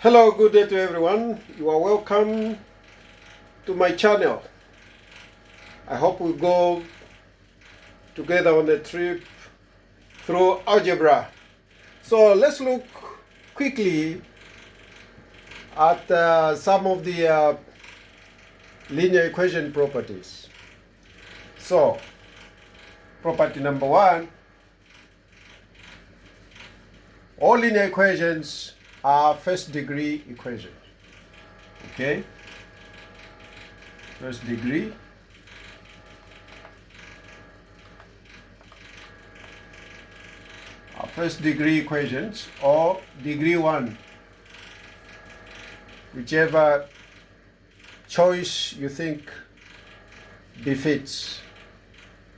Hello, good day to everyone. You are welcome to my channel. I hope we go together on a trip through algebra. So let's look quickly at some of the linear equation properties. So, property number one, all linear equations are first degree equations. Okay? First degree. First degree equations or degree one, whichever choice you think befits.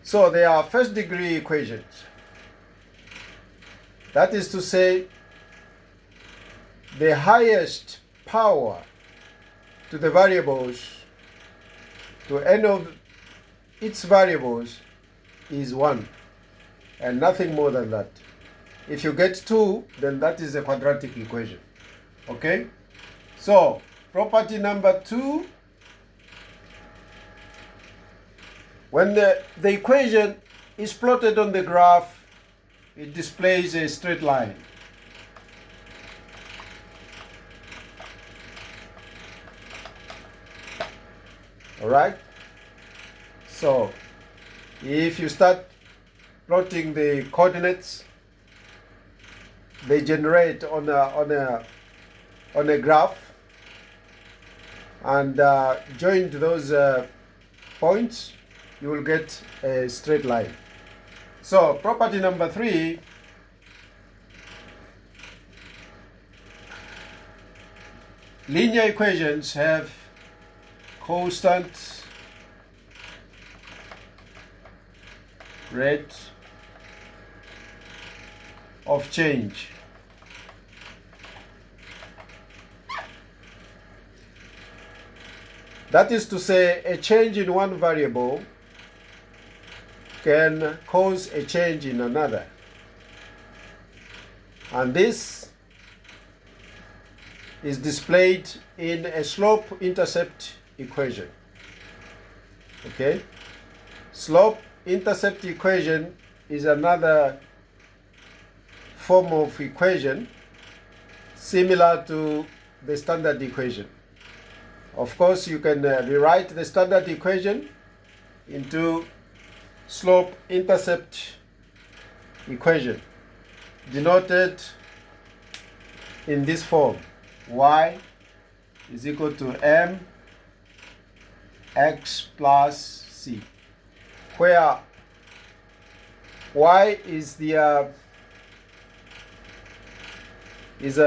So they are first degree equations. That is to say, the highest power to the variables, to any of its variables, is 1 and nothing more than that. If you get 2, then that is a quadratic equation. Okay? So, property number 2, when the equation is plotted on the graph, it displays a straight line. Alright? So, if you start plotting the coordinates, they generate on a graph, and join those points, you will get a straight line. So, property number 3, linear equations have constant rate of change. That is to say, a change in one variable can cause a change in another. And this is displayed in a slope-intercept equation. Okay? Slope-intercept equation is another form of equation similar to the standard equation. Of course, you can rewrite the standard equation into slope-intercept equation, denoted in this form: y is equal to m x plus c, where y is a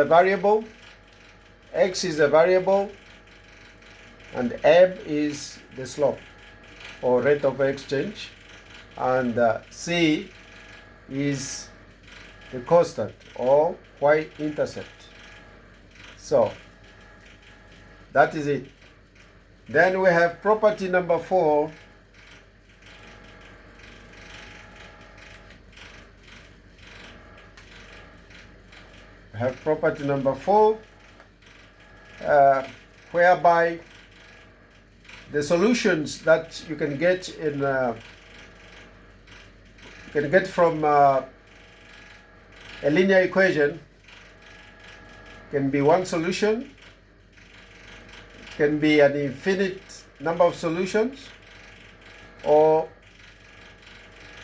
variable, x is a variable, and m is the slope or rate of exchange, and c is the constant or y-intercept. So that is it. Then we have property number 4. We have property number 4, whereby the solutions that you can get from a linear equation can be one solution, can be an infinite number of solutions, or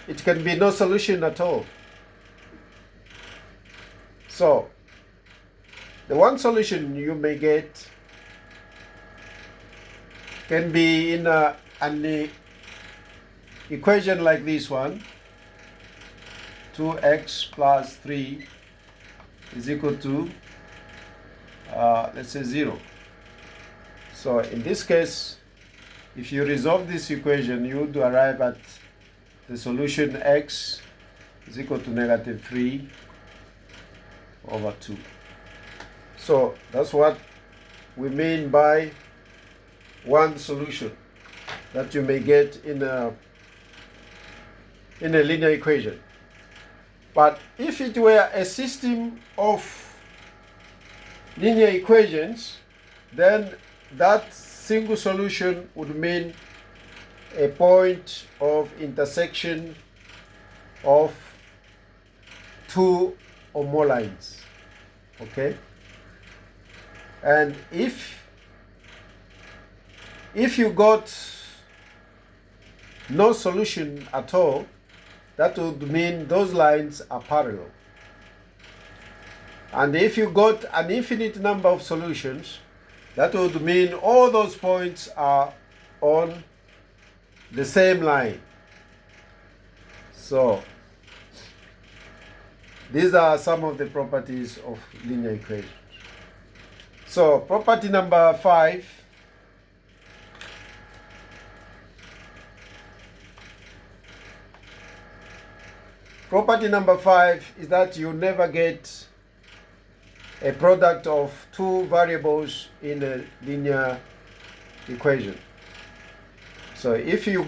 it can be no solution at all. So, the one solution you may get can be in an equation like this one: 2x plus 3 is equal to, let's say, 0. So in this case, if you resolve this equation, you would arrive at the solution x is equal to negative 3 over 2. So that's what we mean by one solution that you may get in a linear equation. But if it were a system of linear equations, then that single solution would mean a point of intersection of two or more lines. Okay? And if you got no solution at all, that would mean those lines are parallel. And if you got an infinite number of solutions, that would mean all those points are on the same line. So these are some of the properties of linear equations. So property number 5. Property number 5 is that you never get a product of two variables in a linear equation. So if you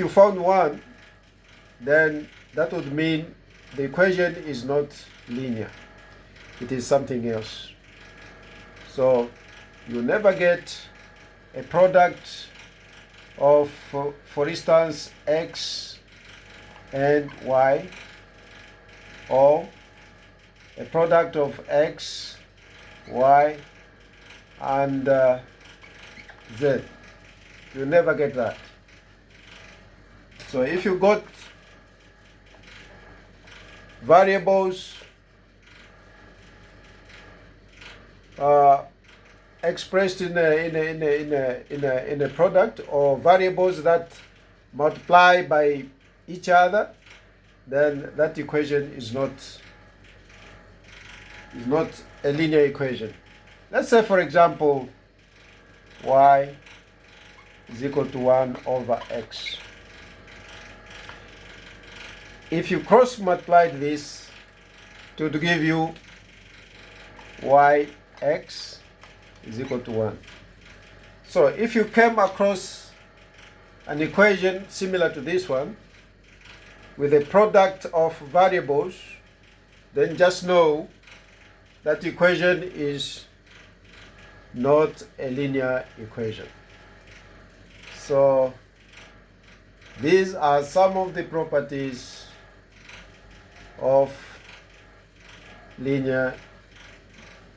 found one, then that would mean the equation is not linear. It is something else. So you never get a product of, for instance, x and y, or a product of x, y, and z. You never get that. So if you got variables expressed in a product, or variables that multiply by each other, then that equation is not a linear equation. Let's say, for example, y is equal to 1 over x. If you cross multiply this, it would give you yx is equal to 1. So if you came across an equation similar to this one with a product of variables, then just know that equation is not a linear equation. So these are some of the properties of linear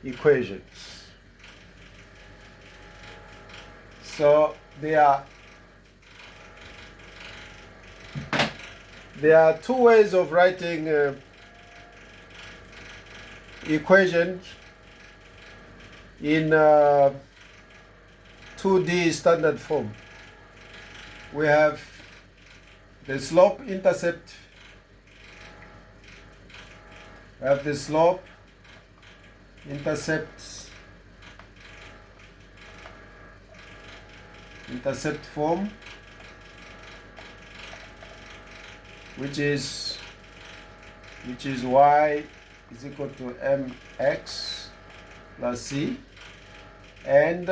equations. So there are two ways of writing equations in 2D standard form. We have the slope-intercept. We have the slope-intercept form, which is y is equal to mx plus c, and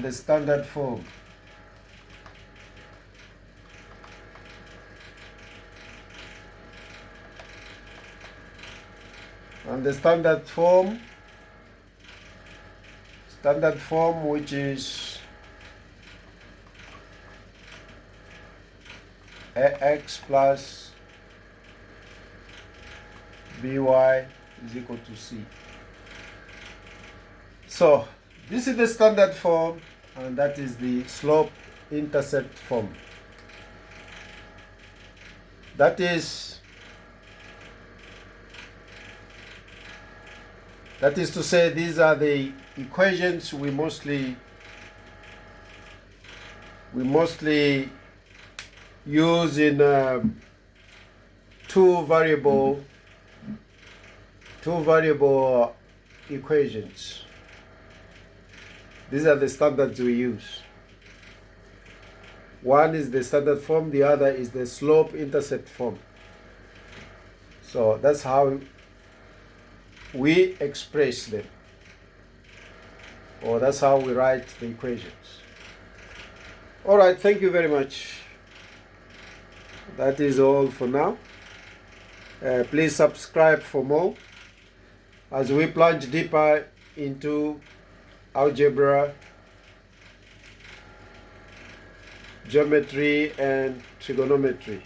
the standard form. And the standard form, which is ax plus by is equal to c. So this is the standard form, and that is the slope-intercept form. That is to say, these are the equations we mostly use in two variable equations. These are the standards we use. One is the standard form, the other is the slope-intercept form. So that's how we express them, or that's how we write the equations. All right, thank you very much. that is all for now. Please subscribe for more as we plunge deeper into algebra, geometry, and trigonometry.